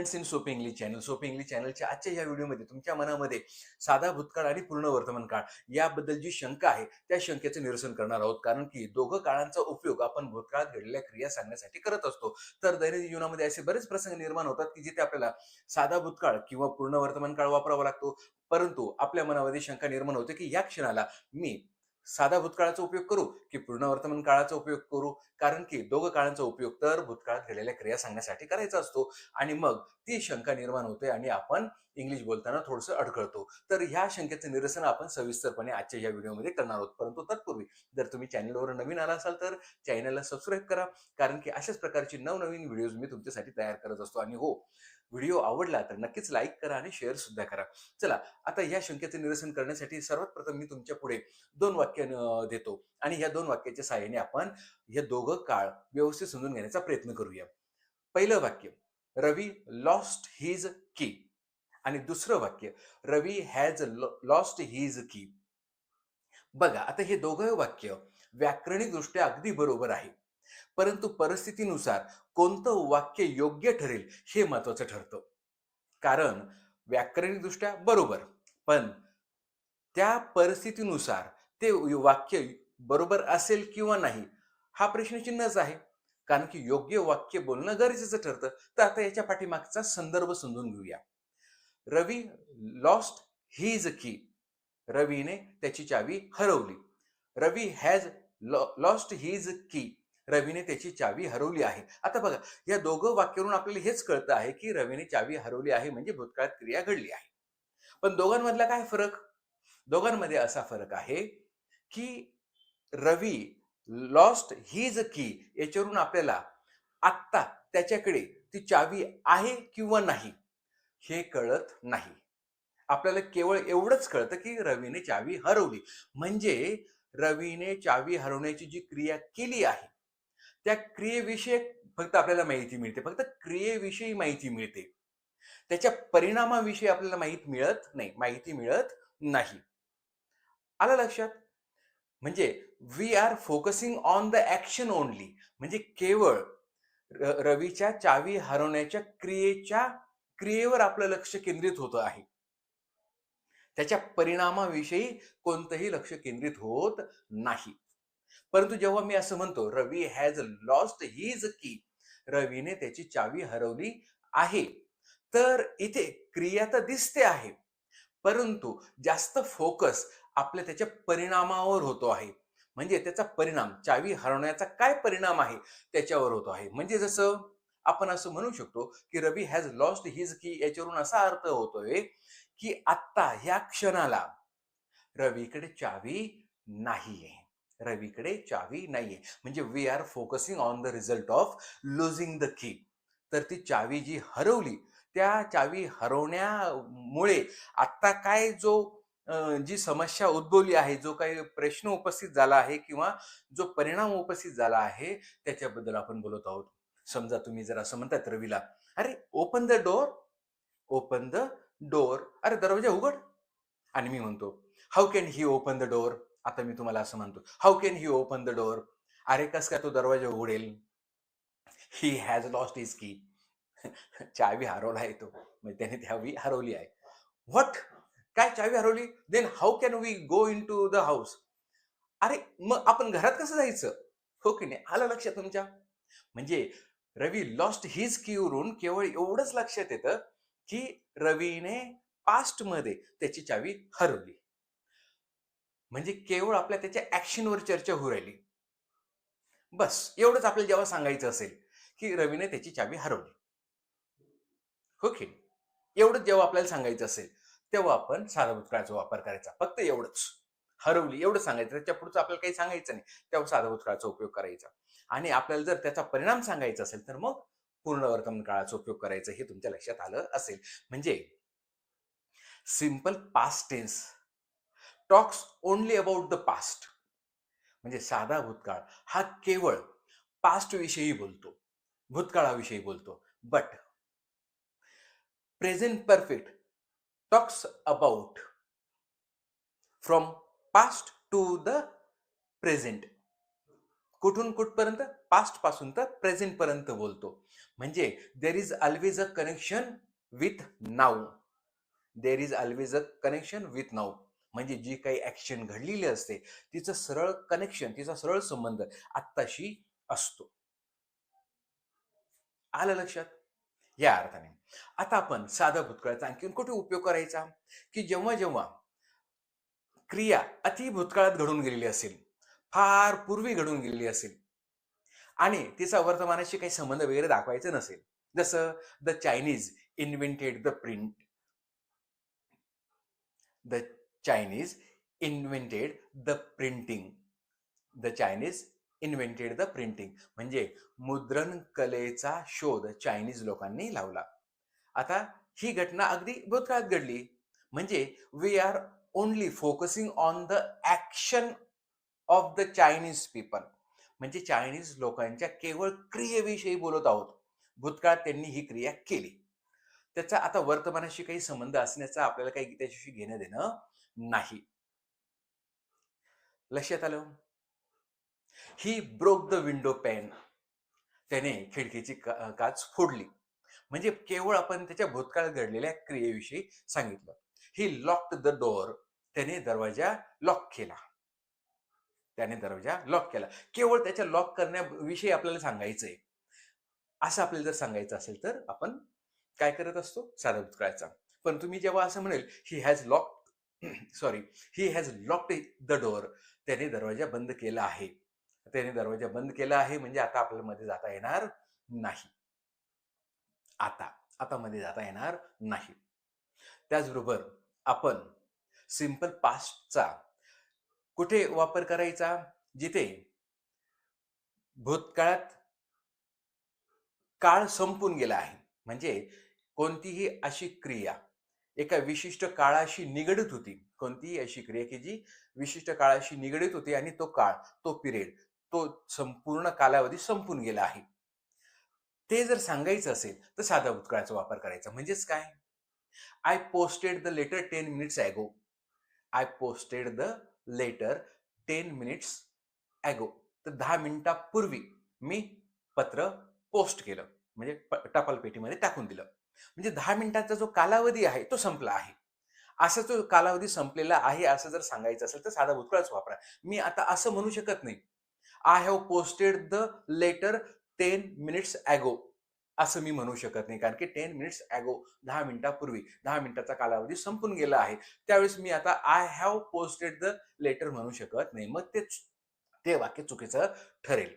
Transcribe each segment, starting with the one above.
Students in सोपी English channel. सोपी English चॅनलच्या आजच्या या व्हिडिओमध्ये तुमच्या मनामध्ये साधा भूतकाळ आणि पूर्ण वर्तमान काळ याबद्दल जी शंका आहे त्या शंकेचं निरसन करणार आहोत. कारण की दोघं काळांचा उपयोग आपण भूतकाळात घडलेल्या क्रिया सांगण्यासाठी करत असतो. तर दैनंदिन जीवनामध्ये असे बरेच प्रसंग निर्माण होतात की जिथे आपल्याला साधा भूतकाळ किंवा पूर्ण वर्तमान काळ वापरावा लागतो. परंतु आपल्या मनामध्ये शंका निर्माण होते की या क्षणाला मी साधा भूतकाळाचा उपयोग करू की पूर्ण वर्तमान काळाचा उपयोग करू. कारण की दोघं काळांचा उपयोग तर भूतकाळात घडलेल्या क्रिया सांगण्यासाठी करायचा असतो आणि मग ती शंका निर्माण होते आणि आपण इंग्लिश बोलताना थोडंसं अडखळतो. तर ह्या शंकेचं निरसन आपण सविस्तरपणे आजच्या या व्हिडिओमध्ये करणार आहोत. परंतु तत्पूर्वी जर तुम्ही चॅनलवर नवीन आला असाल तर चॅनलला सबस्क्राईब करा. कारण की अशाच प्रकारची नवनवीन व्हिडिओज मी तुमच्यासाठी तयार करत असतो. आणि हो, व्हिडिओ आवडला तर नक्कीच लाईक करा आणि शेअर सुद्धा करा. चला, आता या शंकेचं निरसन करण्यासाठी सर्वात प्रथम मी तुमच्या पुढे 2 वाक्य देतो आणि ह्या 2 वाक्याच्या सहाय्याने आपण हे दोघं काळ व्यवस्थित समजून घेण्याचा प्रयत्न करूया. पहिलं वाक्य, रवी लॉस्ट हिज की. आणि दुसरं वाक्य, रवी हॅज लॉस्ट हिज की. बघा, आता हे दोघं वाक्य व्याकरणिकदृष्ट्या अगदी बरोबर आहे. परंतु परिस्थितीनुसार कोणतं वाक्य योग्य ठरेल हे महत्वाचं ठरतं. कारण व्याकरणिकदृष्ट्या बरोबर, पण त्या परिस्थितीनुसार ते वाक्य बरोबर असेल किंवा नाही, हा प्रश्नचिन्हच आहे. कारण की योग्य वाक्य बोलणं गरजेचं ठरतं. तर आता याच्या पाठीमागचा संदर्भ समजून घेऊया. रवी लॉस्ट हिज की. रवीने त्याची चावी हरवली. रवी हॅज लॉस्ट हिज की. रवीने त्याची चावी हरवली आहे. आता बघा, या दोघं वाक्यावरून आपल्याला हेच कळतं आहे की रवीने चावी हरवली आहे म्हणजे भूतकाळात क्रिया घडली आहे. पण दोघांमधला काय फरक? दोघांमध्ये असा फरक आहे की रवी लॉस्ट हिज की याच्यावरून आपल्याला आत्ता त्याच्याकडे ती चावी आहे किंवा नाही हे कळत नाही. आपल्याला केवळ एवढंच कळतं की रवीने चावी हरवली. म्हणजे रवीने चावी हरवण्याची जी क्रिया केली आहे त्या क्रियेविषयी फक्त आपल्याला माहिती मिळते. फक्त क्रियेविषयी माहिती मिळते. त्याच्या परिणामाविषयी आपल्याला माहिती मिळत नाही. आलं लक्षात? म्हणजे we are focusing on the action only. म्हणजे केवळ रवीच्या चावी हरवण्याच्या क्रियेवर आपलं लक्ष केंद्रित होतं आहे. त्याच्या परिणामाविषयी कोणतंही लक्ष केंद्रित होत नाही. परंतु जेव्हा मी असं म्हणतो रवी हॅज लॉस्ट हिज की, रवीने त्याची चावी हरवली आहे, तर इथे क्रिया तर दिसते आहे, परंतु जास्त फोकस आपल्या त्याच्या परिणामावर होतो आहे. म्हणजे त्याचा परिणाम, चावी हरवण्याचा काय परिणाम आहे त्याच्यावर होतो आहे. म्हणजे जसं आपण असं म्हणू शकतो की रवी हॅज लॉस्ट हिज की याच्यावरून असा अर्थ होतोय की आत्ता ह्या क्षणाला रवीकडे चावी नाहीये. रवीकडे चावी नाहीये. म्हणजे we are focusing on the result of losing the key. तर ती चावी जी हरवली, त्या चावी हरवण्यामुळे आत्ता काय जी समस्या उद्भवली आहे, जो काही प्रश्न उपस्थित झाला आहे किंवा जो परिणाम उपस्थित झाला आहे, त्याच्याबद्दल आपण बोलत आहोत. समजा तुम्ही जर असं म्हणतात रवीला, "अरे open the door, open the door." "अरे दरवाजा उघड." आणि मी म्हणतो, how can he open the door? आता मी तुम्हाला असं म्हणतो, how can he open the door? अरे कस काय तो दरवाजा उघडेल? ही हॅज लॉस्ट हिज की. चावी हरवला आहे तो. म्हणजे त्याने चावी हरवली आहे. व्हॉट? काय चावी हरवली? Then how can we go into the house? अरे मग आपण घरात कसं जायचं? हो की नाही? आलं लक्षात तुमच्या? म्हणजे रवी लॉस्ट हिज की वरून केवळ एवढंच लक्षात येतं, की रवीने पास्टमध्ये त्याची चावी हरवली. म्हणजे केवळ आपल्या त्याच्या ॲक्शनवर चर्चा होऊ राहिली. बस एवढंच आपल्याला जेव्हा सांगायचं असेल, की रवीने त्याची चावी हरवली. हो की नाही? एवढंच जेव्हा आपल्याला सांगायचं असेल, तेव्हा आपण साधा भूतकाळाचा वापर करायचा. फक्त एवढंच. हरवली एवढं सांगायचं. त्याच्या पुढचं आपल्याला काही सांगायचं नाही. तेव्हा साधा भूतकाळाचा उपयोग करायचा. आणि आपल्याला जर त्याचा परिणाम सांगायचा असेल, तर मग पूर्ण वर्तमान काळाचा उपयोग करायचा हे तुमच्या लक्षात आलं असेल. म्हणजे simple past tense talks only about the past. म्हणजे साधा भूतकाळ हा केवळ पास्ट विषयी बोलतो, भूतकाळाविषयी बोलतो. But present perfect talks about from past to the present. कुठून कुठपर्यंत? पास्ट पासून तर प्रेझेंट पर्यंत बोलतो. म्हणजे there is always a connection with now. There is always a connection with now. म्हणजे जी काही ऍक्शन घडलेली असते तिचं सरळ कनेक्शन, तिचा सरळ संबंध आत्ताशी असतो. आलं लक्षात? या अर्थाने. आता आपण साधा भूतकाळाचा आणखीन कुठे उपयोग करायचा? की जेव्हा जेव्हा क्रिया अति भूतकाळात घडून गेलेली असेल, फार पूर्वी घडून गेलेली असेल आणि तिचा वर्तमानाशी काही संबंध वगैरे दाखवायचा नसेल. जसं the Chinese invented the print. The Chinese invented the printing. The Chinese invented the printing म्हणजे मुद्रण कलेचा शोध चायनीज लोकांनी लावला. आता ही घटना अगदी भूतकाळात घडली. म्हणजे we are only focusing on the action of the Chinese people. म्हणजे चायनीज लोकांच्या केवळ क्रियेविषयी बोलत आहोत. भूतकाळात त्यांनी ही क्रिया केली. त्याचा आता वर्तमानाशी काही संबंध असण्याचा आपल्याला काही त्याच्याशी घेणं देणं नाही. लक्षात आलं? He broke the window pane. त्याने खिडकीची काच फोडली. म्हणजे केवळ आपण त्याच्या भूतकाळात घडलेल्या क्रियेविषयी सांगितलं. ही लॉक्ड द डोअर. त्याने दरवाजा लॉक केला. त्याने दरवाजा लॉक केला. केवळ त्याच्या लॉक करण्याविषयी आपल्याला सांगायचंय. असं आपल्याला जर सांगायचं असेल तर आपण काय करत असतो? साधा भूतकाळाचा. पण तुम्ही जेव्हा असं म्हणेल he has lock sorry he has locked the door. त्याने दरवाजा बंद केला आहे. त्याने दरवाजा बंद केला आहे म्हणजे आता आपल्याला मध्ये जाता येणार नाही. आता मध्ये जाता येणार नाही. त्याचबरोबर आपण सिंपल पास्टचा कुठे वापर करायचा? जिथे भूतकाळात काळ संपून गेला आहे. म्हणजे कोणतीही अशी क्रिया एका विशिष्ट काळाशी निगडीत होती. कोणतीही अशी क्रिया की जी विशिष्ट काळाशी निगडीत होती आणि तो काळ, तो पिरियड, तो संपूर्ण कालावधी संपून गेला आहे. ते जर सांगायचं असेल तर साधा भूतकाळाचा वापर करायचा. म्हणजेच काय? I posted the letter 10 minutes ago. I posted the letter 10 minutes ago. तर 10 मिनिटापूर्वी मी पत्र पोस्ट केलं. म्हणजे टपाल पेटीमध्ये टाकून दिलं. म्हणजे 10 मिनिटांचा जो कालावधी आहे तो संपला आहे. असा जो कालावधी संपलेला आहे असं जर सांगायचं असेल तर साधा भूतकाळच वापरा. मी आता असं म्हणू शकत नाही. I have posted the letter 10 minutes ago. असं मी म्हणू शकत नाही. कारण की 10 मिनिट्स ॲगो 10 मिनिटापूर्वी 10 मिनिटाचा कालावधी संपून गेला आहे. त्यावेळेस मी आता I have posted the letter म्हणू शकत नाही. मग ते वाक्य चुकीचं ठरेल.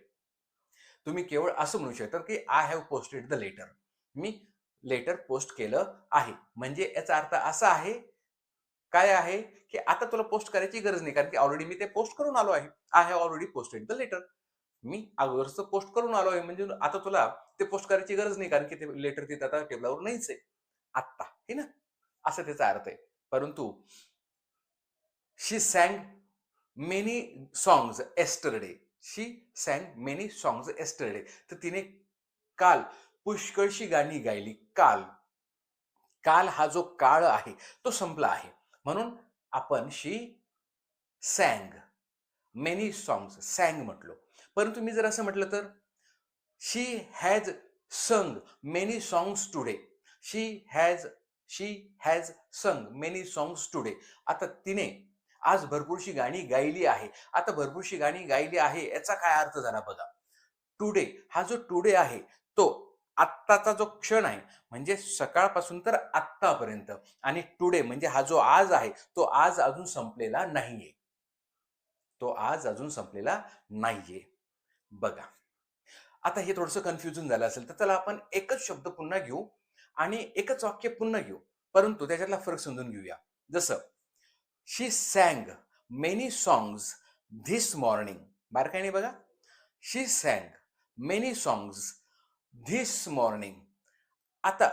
तुम्ही केवळ असं म्हणू शकता की I have posted the letter. मी लेटर पोस्ट केलं आहे. म्हणजे याचा अर्थ असा आहे, काय आहे, की आता तुला पोस्ट करायची गरज नाही. कारण की ऑलरेडी मी ते पोस्ट करून आलो आहे. I have already posted the letter. मी अगोदरच पोस्ट करून आलो आहे. म्हणजे आता तुला ते पोस्ट करायची गरज नाही. कारण की ते लेटर तिथं आता टेबलावर नाहीच आहे. आत्ता, हे ना? असा त्याचा अर्थ आहे. परंतु शी सॅंग मेनी सॉंग्स येस्टरडे. शी सॅंग मेनी सॉंग्स येस्टरडे. तर तिने काल पुष्कळशी गाणी गायली. काल हा जो काळ आहे तो संपला आहे. म्हणून आपण शी सॅंग मेनी सॉंग्स, सॅंग म्हटलो. परंतु मी जर असं म्हटलं तर शी has sung many songs today. She has she has sung many songs today. आता तिने आज भरपूरशी गाणी गायली आहे. आता भरपूरशी गाणी गायली आहे याचा काय अर्थ झाला बघा. टुडे हा जो टुडे आहे तो आत्ताचा जो क्षण आहे म्हणजे सकाळपासून तर आत्तापर्यंत. आणि टुडे म्हणजे हा जो आज आहे तो आज अजून संपलेला नाहीये. तो आज अजून संपलेला नाहीये. बघा. आता हे थोडंसं कन्फ्युजन झालं असेल तर चला आपण एकच शब्द पुन्हा घेऊ आणि एकच वाक्य पुन्हा घेऊ. परंतु त्याच्यातला फरक समजून घेऊया. जसं she sang many songs this morning. बारकाईने बघा. She sang many songs this morning. आता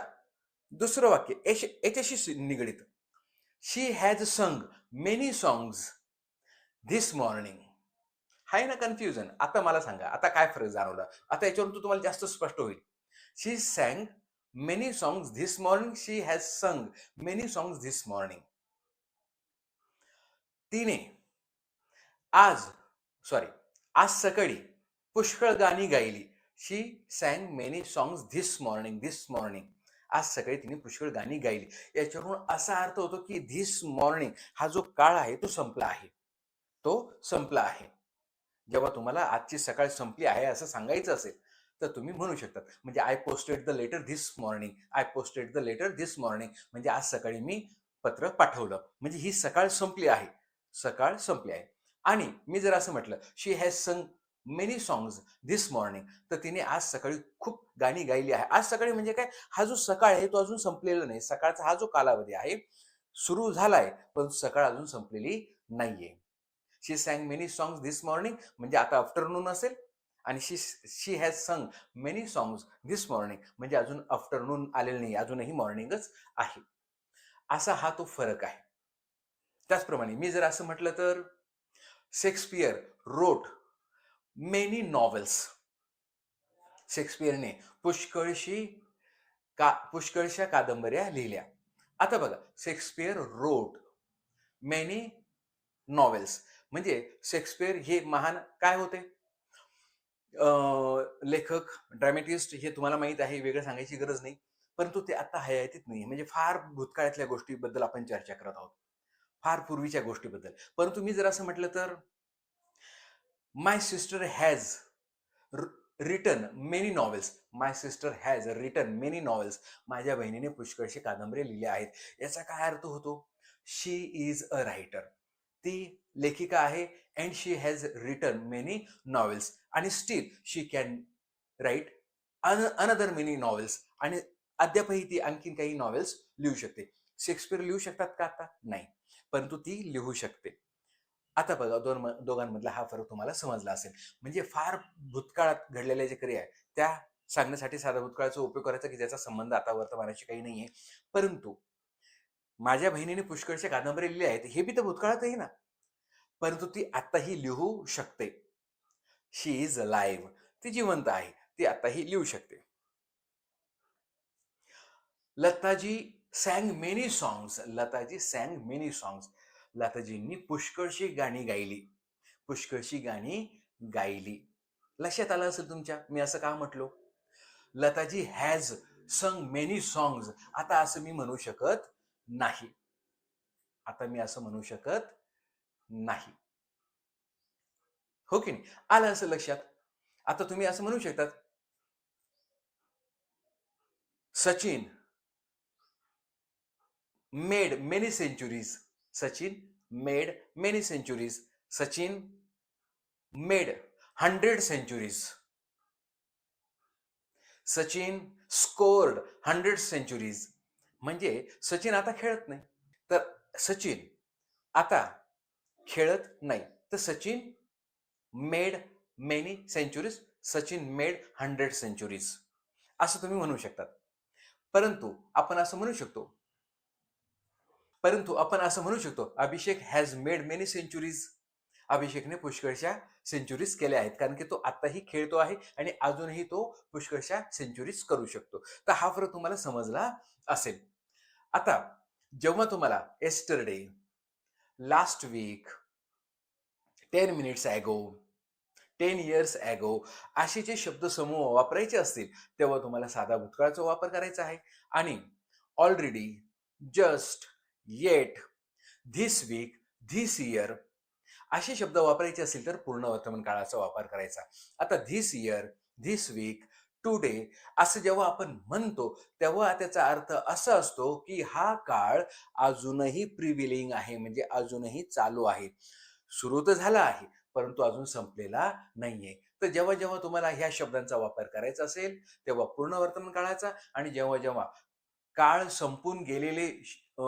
दुसरं वाक्य याच्याशी निगडित. She has sung many songs this morning. आहे ना कन्फ्युजन? आता मला सांगा, आता काय फरक जाणवला? आता याच्यावरून तुम्हाला जास्त स्पष्ट होईल. She sang many songs this morning. She has sung many songs this morning. तिने आज सकाळी पुष्कळ गाणी गायली. She sang many songs this morning. आज सकाळी तिने पुष्कळ गाणी गायली. याच्यावरून असा अर्थ होतो, की धिस मॉर्निंग हा जो काळ आहे तो संपला आहे. तो संपला आहे. जेव्हा तुम्हाला आजची सकाळ संपली आहे असं सांगायचं असेल, तर तुम्ही म्हणू शकतात. म्हणजे I posted the letter this morning. I posted the letter this morning. म्हणजे आज सकाळी मी पत्र पाठवलं. म्हणजे ही सकाळ संपली आहे. सकाळ संपली आहे. आणि मी जर असं म्हटलं, शी has sung many songs this morning, तर तिने आज सकाळी खूप गाणी गायली आहे. आज सकाळी म्हणजे काय, हा जो सकाळ आहे तो अजून संपलेला नाही. सकाळचा हा जो कालावधी आहे सुरू झालाय, पण सकाळ अजून संपलेली नाहीये. She sang many songs this morning म्हणजे आता आफ्टरनून असेल, आणि she she has sung many songs this morning म्हणजे अजून आफ्टरनून आलेलं नाही, अजूनही मॉर्निंगच आहे. असा हा तो फरक आहे. त्याचप्रमाणे मी जर असं म्हटलं तर शेक्सपियर रोट मेनी नॉवेल्स. शेक्सपियरने पुष्कळशी पुष्कळशा कादंबऱ्या लिहिल्या. आता बघा, शेक्सपियर रोट मेनी नॉवेल्स म्हणजे शेक्सपियर हे महान काय होते? लेखक, ड्रामेटिस्ट हे तुम्हाला माहीत आहे, वेगळं सांगायची गरज नाही. परंतु ते आता हयातीत नाही. म्हणजे फार भूतकाळातल्या गोष्टीबद्दल आपण चर्चा करत आहोत. फार पूर्वीच्या गोष्टीबद्दल. परंतु मी जर असं म्हटलं तर my sister has written many novels. My sister has written many novels. माझ्या बहिणीने पुष्कळशी कादंबऱ्या लिहिल्या आहेत. याचा काय अर्थ होतो? She is a writer. ती लेखिका आहे and she has written many novels आणि still she can write another many novels. आणि अद्यापही ती आणखीन काही नॉवेल्स लिहू शकते. शेक्सपियर लिहू शकतात का आता? नाही. परंतु ती लिहू शकते. आता बघा, दोघांमधला हा फरक तुम्हाला समजला असेल. म्हणजे फार भूतकाळात घडलेल्या जे क्रिया आहे, त्या सांगण्यासाठी साधा भूतकाळाचा उपयोग करायचा, की ज्याचा संबंध आता वर्तमानाशी काही नाहीये. परंतु माझ्या बहिणीने पुष्कळशा कादंबऱ्या लिहिल्या आहेत, हे बी तर भूतकाळातही ना. परंतु ती आत्ताही लिहू शकते. She is alive. ती जिवंत आहे. ती आत्ताही लिहू शकते. Lataji sang many songs. Lataji sang many songs. लताजींनी पुष्कळशी गाणी गायली. पुष्कळशी गाणी गायली. लक्षात आलं असेल तुमच्या मी असं का म्हटलो? Lata ji has sung many songs. आता असं मी म्हणू शकत नाही. आता मी असं म्हणू शकत नाही. हो की नाही? आलं असं लक्षात. आता तुम्ही असं म्हणू शकतात, Sachin made many centuries. Sachin made many centuries. Sachin made 100 centuries. Sachin scored 100 centuries. म्हणजे सचिन आता खेळत नाही. तर सचिन आता खेळत नाही. तर Sachin made many centuries. Sachin made 100 centuries. असं तुम्ही म्हणू शकतात. परंतु आपण असं म्हणू शकतो Abhishek has made many centuries. अभिषेकने पुष्कळशा सेंचुरीज केल्या आहेत, कारण की तो आत्ताही खेळतो आहे आणि अजूनही तो पुष्कळशा सेंचुरीज करू शकतो. तर हा फरक तुम्हाला समजला असेल. आता जेव्हा तुम्हाला yesterday, last week, 10 minutes ago, 10 years ago असे जे शब्दसमूह वापरायचे असतील, तेव्हा तुम्हाला साधा भूतकाळाचा वापर करायचा आहे. आणि already, just, yet, this week, this year असे शब्द वापरायचे असतील तर पूर्ण वर्तमान काळाचा वापर करायचा. आता this year, this week, today असं जेव्हा आपण म्हणतो, तेव्हा त्याचा अर्थ असा असतो, की हा काळ अजूनही प्रिव्हिलिंग आहे, म्हणजे अजूनही चालू आहे. सुरू तर झाला आहे, परंतु अजून संपलेला नाहीये. तर जेव्हा तुम्हाला ह्या शब्दांचा वापर करायचा असेल, तेव्हा पूर्ण वर्तमान काळाचा, आणि जेव्हा काळ संपून गेलेले अ,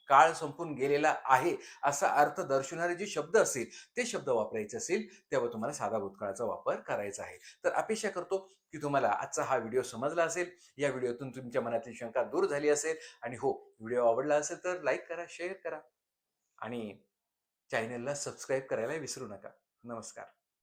काळ संपून गेलेला आहे असा अर्थ दर्शवणारे जे शब्द असतील, ते शब्द वापरायचे असेल, तेव्हा तुम्हाला साधा भूतकाळाचा वापर करायचा आहे. तर अपेक्षा करतो की तुम्हाला आजचा हा व्हिडिओ समजला असेल. या व्हिडिओतून तुमच्या मनातील शंका दूर झाली असेल. आणि हो, व्हिडिओ आवडला असेल तर लाईक करा, शेअर करा आणि चॅनेलला सबस्क्राईब करायला विसरू नका. नमस्कार.